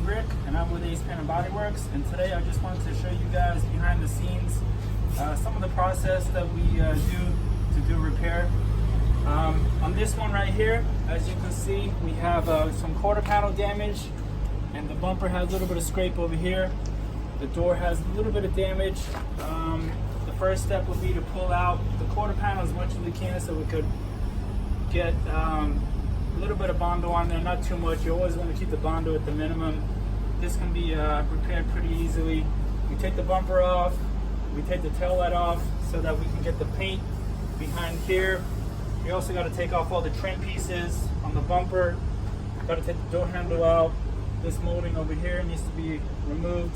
Rick, and I'm with Ace Paint and Body Works, and today I just wanted to show you guys behind the scenes some of the process that we do repair. On this one right here, as you can see, we have some quarter panel damage, and the bumper has a little bit of scrape over here. The door has a little bit of damage. The first step would be to pull out the quarter panel as much as we can so we could get a little bit of Bondo on there, not too much. You always want to keep the Bondo at the minimum. This can be repaired pretty easily. We take the bumper off, we take the tail light off so that we can get the paint behind here. We also got to take off all the trim pieces on the bumper. Got to take the door handle out. This molding over here needs to be removed.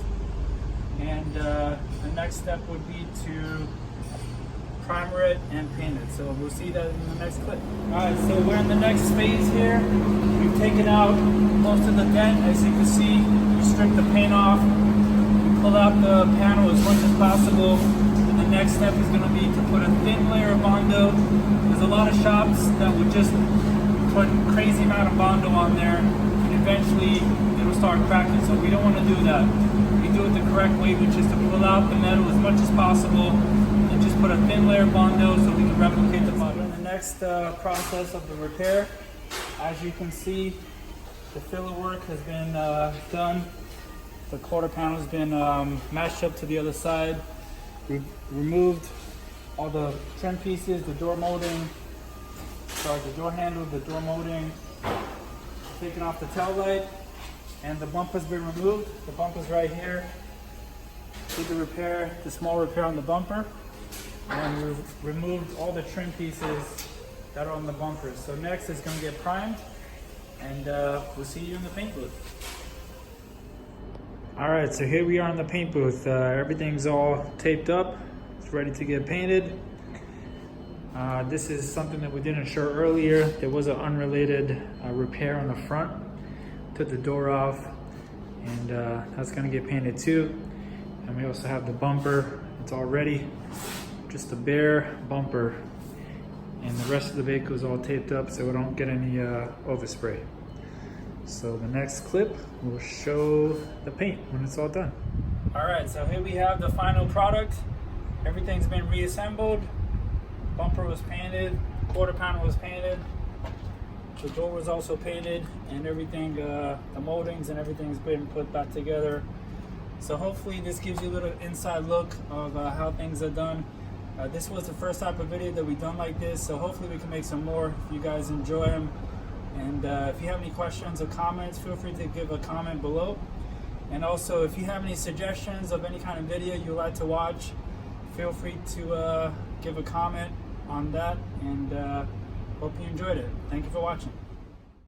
And the next step would be to primer it and paint it. So we'll see that in the next clip. Alright, so we're in the next phase here. We've taken out most of the dent. As you can see, we stripped the paint off. We pull out the panel as much as possible. And the next step is going to be to put a thin layer of Bondo. There's a lot of shops that would just put crazy amount of Bondo on there, and eventually it'll start cracking. So we don't want to do that. We do it the correct way, which is to pull out the metal as much as possible and just put a thin layer of Bondo so we can replicate the Bondo. In the next process of the repair, as you can see, the filler work has been done. The quarter panel has been matched up to the other side. We've removed all the trim pieces, the door molding, the door handle, the door molding, taking off the tail light, and the bumper's been removed. The bumper's right here. Did the repair, the small repair on the bumper, and we've removed all the trim pieces that are on the bumper. So next is going to get primed, and we'll see you in the paint booth. Alright, so here we are in the paint booth. Everything's all taped up. It's ready to get painted. This is something that we didn't show earlier. There was an unrelated repair on the front. Took the door off, and that's going to get painted too. And we also have the bumper. It's all ready. Just a bare bumper. And the rest of the vehicle is all taped up so we don't get any overspray. So the next clip will show the paint when it's all done. Alright, so here we have the final product. Everything's been reassembled. Bumper was painted, quarter panel was painted, the door was also painted, and everything, the moldings and everything's been put back together. So hopefully this gives you a little inside look of how things are done. This was the first type of video that we've done like this, so hopefully we can make some more if you guys enjoy them. And if you have any questions or comments, feel free to give a comment below. And also, if you have any suggestions of any kind of video you'd like to watch, feel free to give a comment on that, and hope you enjoyed it. Thank you for watching.